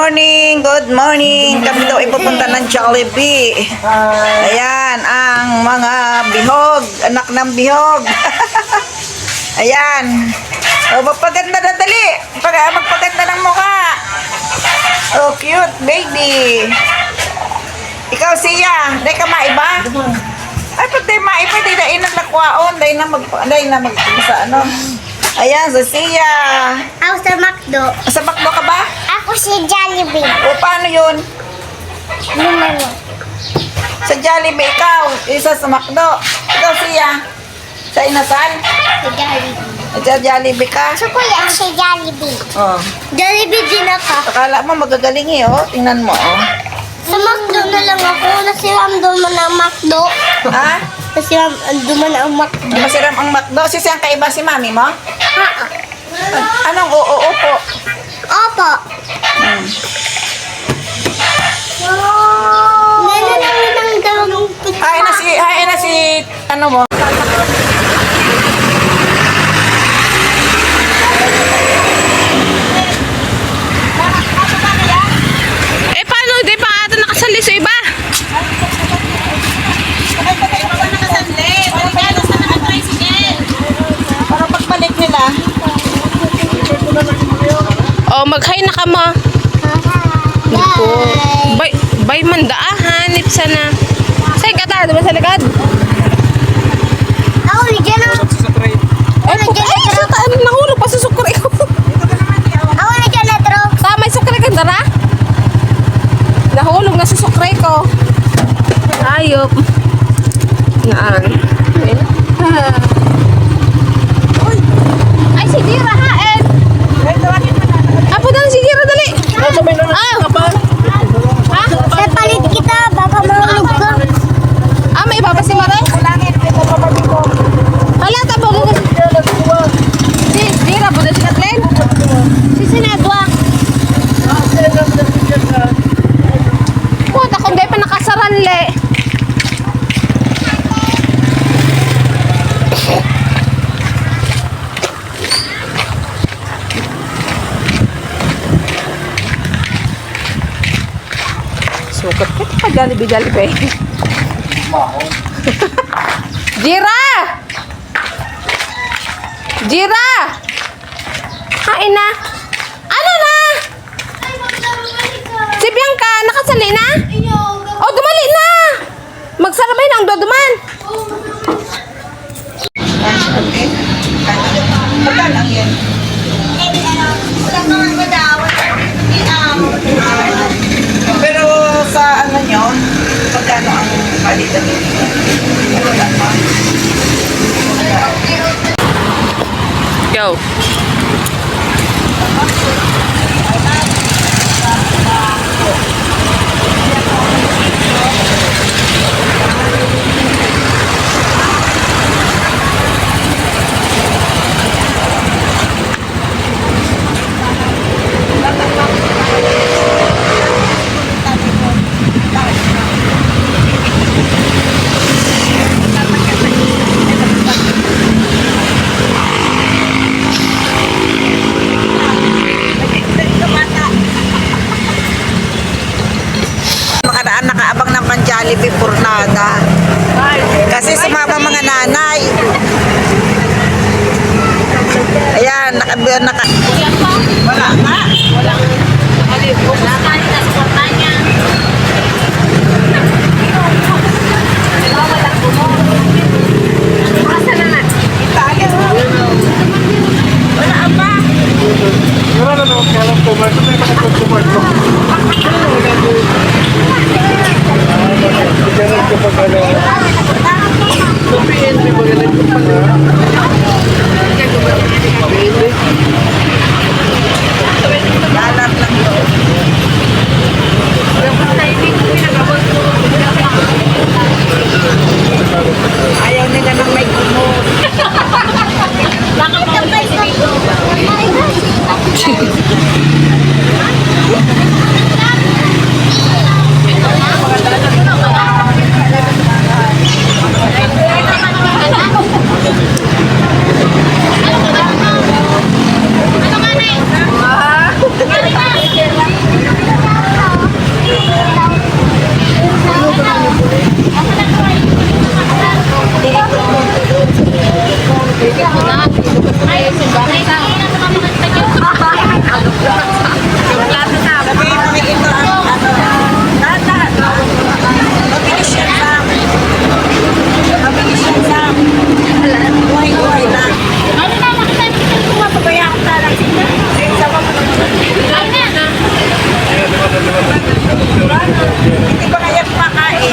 morning, good morning. Kami daw ipupunta ng Jollibee. Ayan, ang mga bihog, anak ng bihog. Ayan. O, magpaganda na dali. Magpaganda ng mukha. Oh, cute, baby. Ikaw siya, di ka maiba? Ay, pati maiba, di na inalakwaon. Di na sa ano. Ayan, sa siya. Ako sa McDo. Sa McDo ka ba? Ako si Jollibee. O, paano yun? Lumano. Sa Jollibee, ikaw. Isa sa McDo. Ikaw siya. Sa Inasal? Si Jollibee. Sa Jollibee ka? So, kuya, ako si Jollibee. Oh. Jollibee din ako. Akala mo magagaling eh, oh. Tingnan mo, oh. Sa McDo na lang ako. Nasiram duman ang McDo. Ha? Nasiram duman ang McDo. Masiram ang McDo. Siyang kaiba si mami mo? Ha? Anong oo po? Opo. Nanalang ng dalawang pizza. Hay na si, ano mo? Eh, paano? Di pa ata nakasali sa iba? Para pagbalik nila. O, mag-hi na ka mo. Bye. Bay mandaahan. Ito sana. Say, kata. Diba sa likod? Ako, ligyan ang... Ay, sa taan. Nahulog pa sa sukri ko. Ako, ligyan na tro. May sukri ka dara? Nahulog na sa sukri ko. Ayop. Naan. Ay, si Jira ha, Ed. Apo na si Jira, dali. Ah, ha? Sa palit kita, baka mahulog ka. Ah, may ibaba si Mare? Hala, tabo mo. Si Jira, buda si Kathleen? Si Sinadwa. Puta, kung di pa nakasaran, le. Sukat ka pa, Jollibee. Jira! Jira! Kain na. Ano na? Si Bianca, nakasali na? O, dumali na! Magsarabay na ang doduman. Magkano lang yan? Pero sa ano nyo, magkano ang palitan nyo? Ano lang ba? Go. Makaraan nakaabang ng pan-Jollibee Purnada. Kasi sumama mga nanay. Ayan, naka... Wala nga. Dalat lang yun. Ayaw nila ng may kumot. Bakit ka pa ito? Ano nga na Hindi ba kaya kumakain?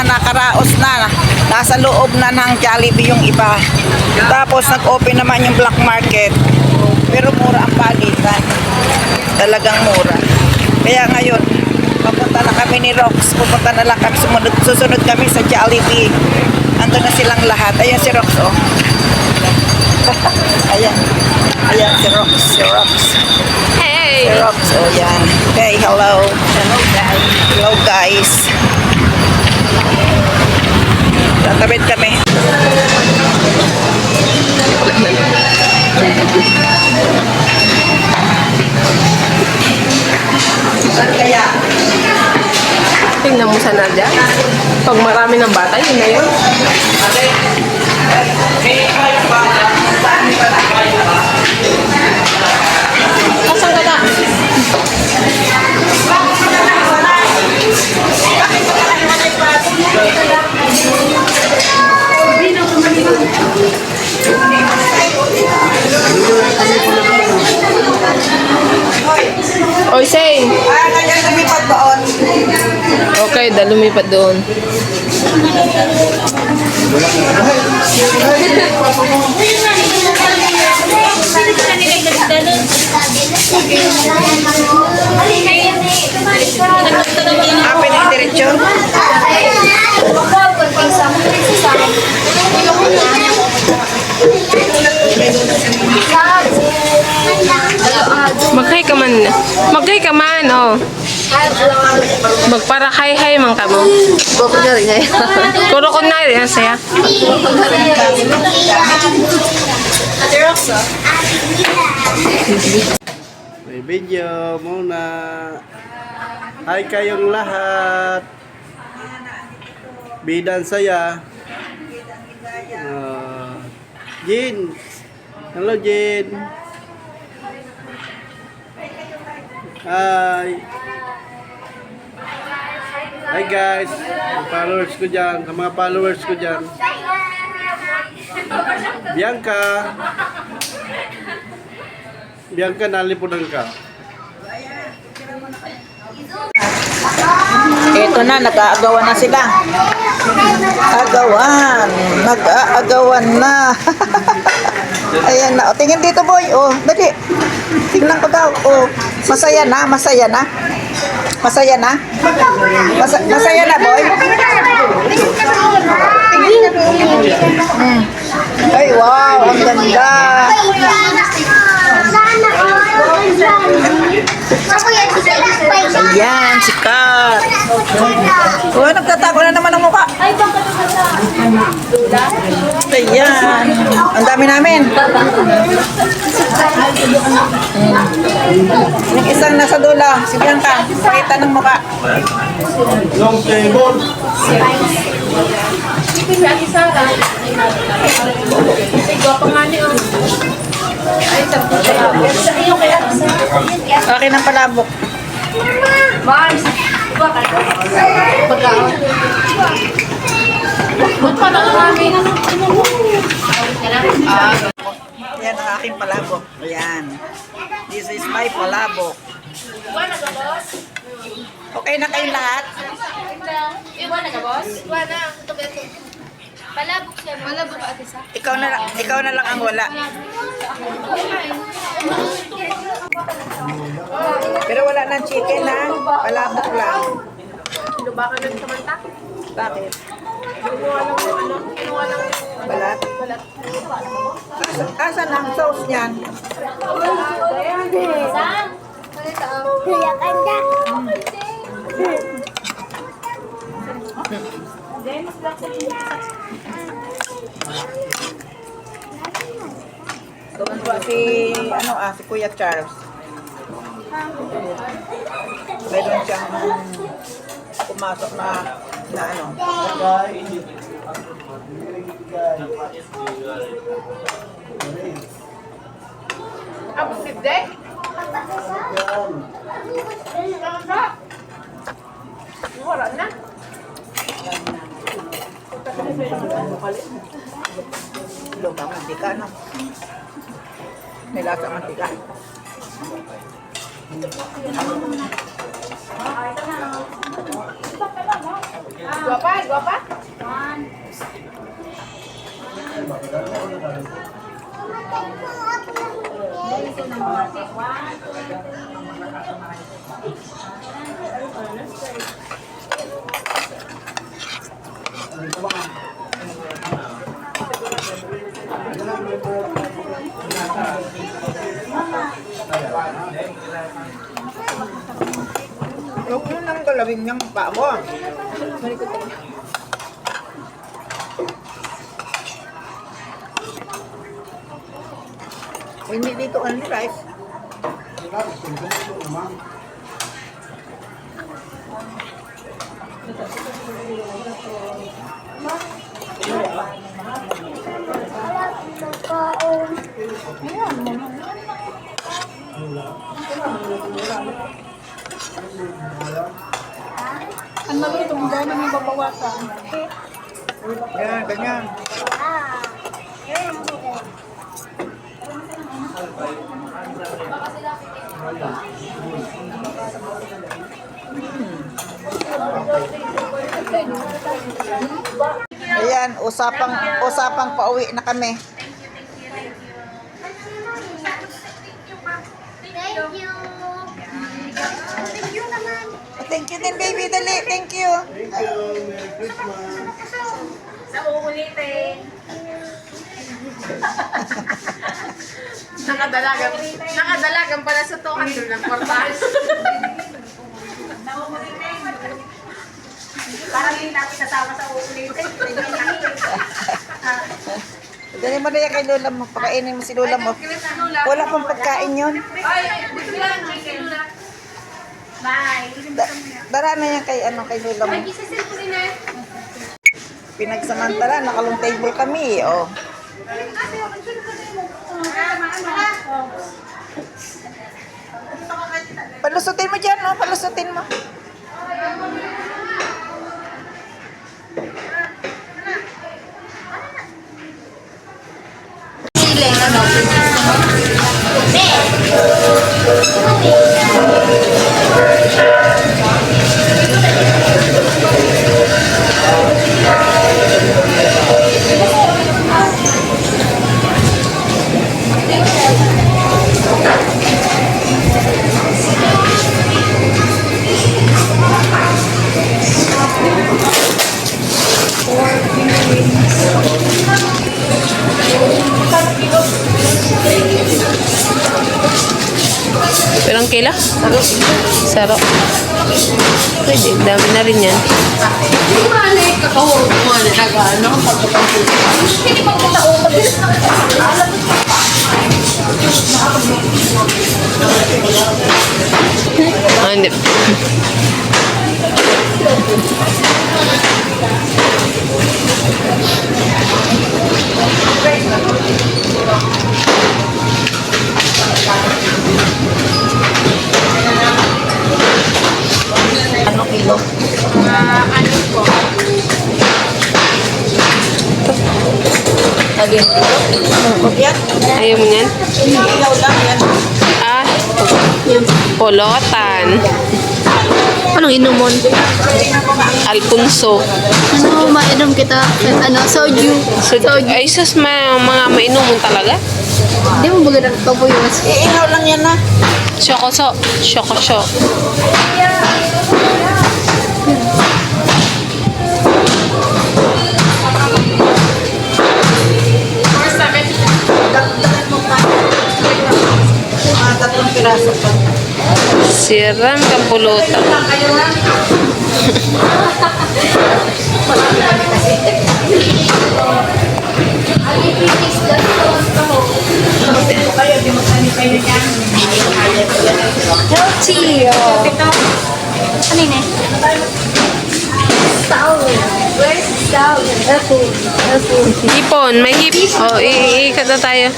Nakaraos na. Nasa loob na ng Jollibee yung iba. Tapos nag-open naman yung black market. Pero mura ang palitan. Talagang mura. Kaya ngayon, papunta na kami ni Rox. Pupunta na lang kami. Susunod kami sa Jollibee. Ando na silang lahat. Ayan si Rox, oh. Ayan. Ayan si Rox. Si Rox. Hey! Si Rox, oh yan. Okay, hello. Hello guys. Hello guys. Tatawid kami. Saan kaya? Tingnan mo sa Nadia. Pag marami ng bata, yun na yun. Asan ka na? Oy, Shane. Kaya lumipat doon. Okay, lumipat doon. Pinagdiretso. Maghay ka man. Maghay ka man, oh. Magpara hay man ka mo. Kuro ko na rin saya. May video muna. Hi kayong lahat. Bidan saya. Jin. Hello Jin. Hi. Hi guys. Mga followers ko dyan. Sa mga followers ko dyan. Bianca. Bianca, nalipunan ka. Ito na, nag-aagawan na sila. Agawan. Nag-aagawan na. Ayan na. O, tingin dito, boy. O, dali. Tingnan ko daw. O, masaya na, masaya na. Masaya na? Masaya na, boy? Ay, wow. Ang ganda. Ayan, sikat. Oh, nagtatago na naman ang mukha. Ayan. Ang dami namin. Yung isang nasa dula, si Bianca, pakita ng mukha. Long table. Okay ng palabok. Yan ang aking palabok. Ayan. This is my palabok. Okay na kayong lahat? Palabok siya. Palabok ka, Ate Sa. Ikaw na lang ang wala. Pero wala ng chicken ha. Palabok lang. Bakit? Balat? Asan ang sauce niyan? Saan? Kuya Kanda. Tuwan si si Kuya Charles. Meron siyang pumasok na ano. Apo sibde? Wala na. Lupa mantika, no? May lasa mantika. Guapa. Huwag mo nang galawin niyang pa mo. Hindi dito only rice. Ang maliit, ang dami ng babawasan. Yan, ganyan. Ayan, usapang pauwi na kami. Thank you. Thank you naman. Thank you din, baby. Dali, thank you. Thank you. Merry Christmas. Sa uulitin. Nakadalagan pala sa to. Ang doon ng portal. Parang hindi natin kasama sa uulitin. Dali mo na yan kay Lola mo. Pakainin mo si Lola mo. Wala pang pagkain yun. Bye. Dara na yan kay Lola mo. Pinagsamantala, nakalong table kami. Oh. Palusutin mo dyan, oh. Palusutin mo. Ilang kilo? Saro. Pwede, dami na rin yan. Ah, hindi. Ano kilo? Ano po? Lagi. Huwag yan. Ayaw mo yan? Ilaw lang yan. Ah, polotan. Anong inumon? Alpunso. Ano, mainom kita. Soju. Ay, sus, mga mainumon talaga. Hindi mo baga nagpapuyos. Iihaw lang yan na. Shokoso. Shokosho. Dagdagan mo pa. Tatlong piraso pa. Siram kang pulutan. Healthy. Ano yun eh? Salad. Where's salad? Apple. Hipon, may hip. Oh, iikat na tayo.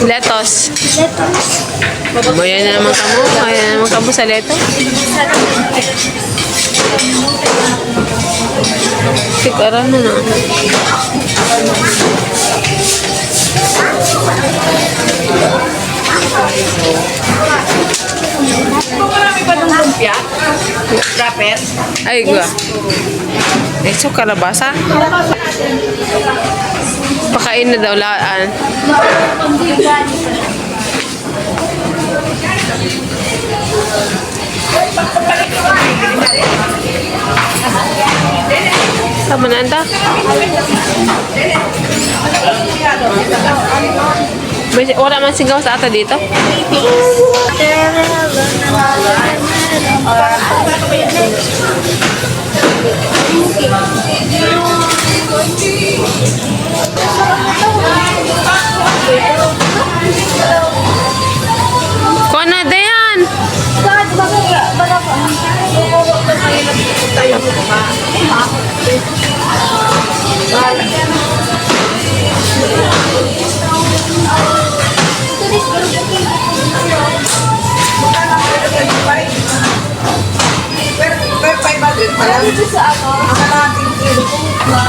Lettuce. Ayan na naman kamo. Ayan na naman kamo sa lettuce. Sikaran na na. Marami ba ng lumpia? Rapper? Ay, gua. Eso, kalabasa. Pakain na daw laan. Tama na anda. Wala man sigaw sa ata dito. Kona dayan.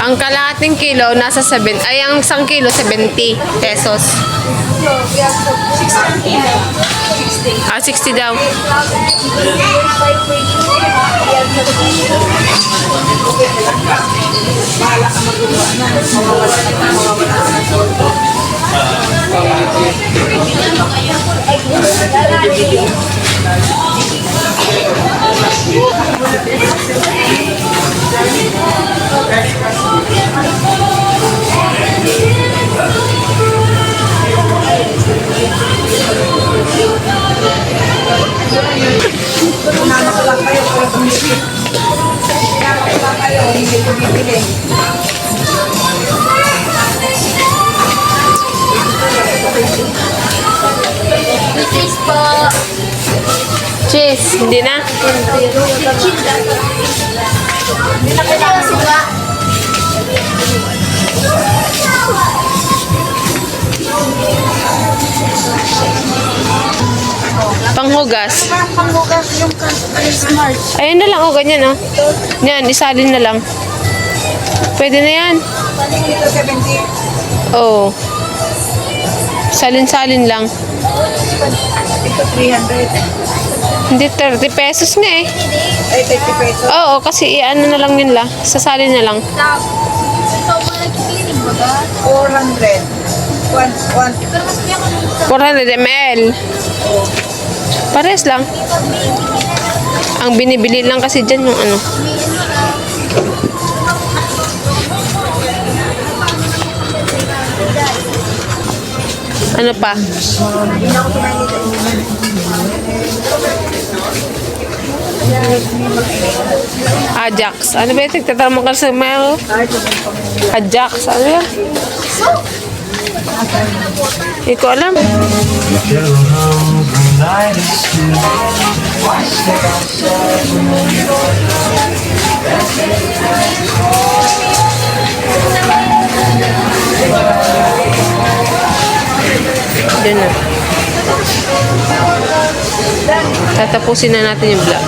Ang kalahating kilo nasa 7, ay ang 1 kilo 70 pesos. 60 daw. Cheese po. Cheese, hindi na. Hindi na kailangan suka. Panghugas. Pangbukas yung smart. Ayun na lang, oh, ganyan, oh. Yan, isalin na lang. Pwede na yan. Ito 70. Oo. Salin-salin lang. Ito 300. Hindi, 30 pesos nga eh. Ay, 30 pesos. Oo, kasi ano na lang yun la. Sasalin na lang. Ikaw mo nagpipiling baga. 400. Pero mas kaya ko nung sa 400 ml. Pares lang. Ang binibili lang kasi dyan yung ano. Ano pa? Ajax. Ano ba yung tigtatanong ka sa mail? Ajax. Ano yan? Hindi ko alam. Diyan na. Tatapusin na natin yung vlog.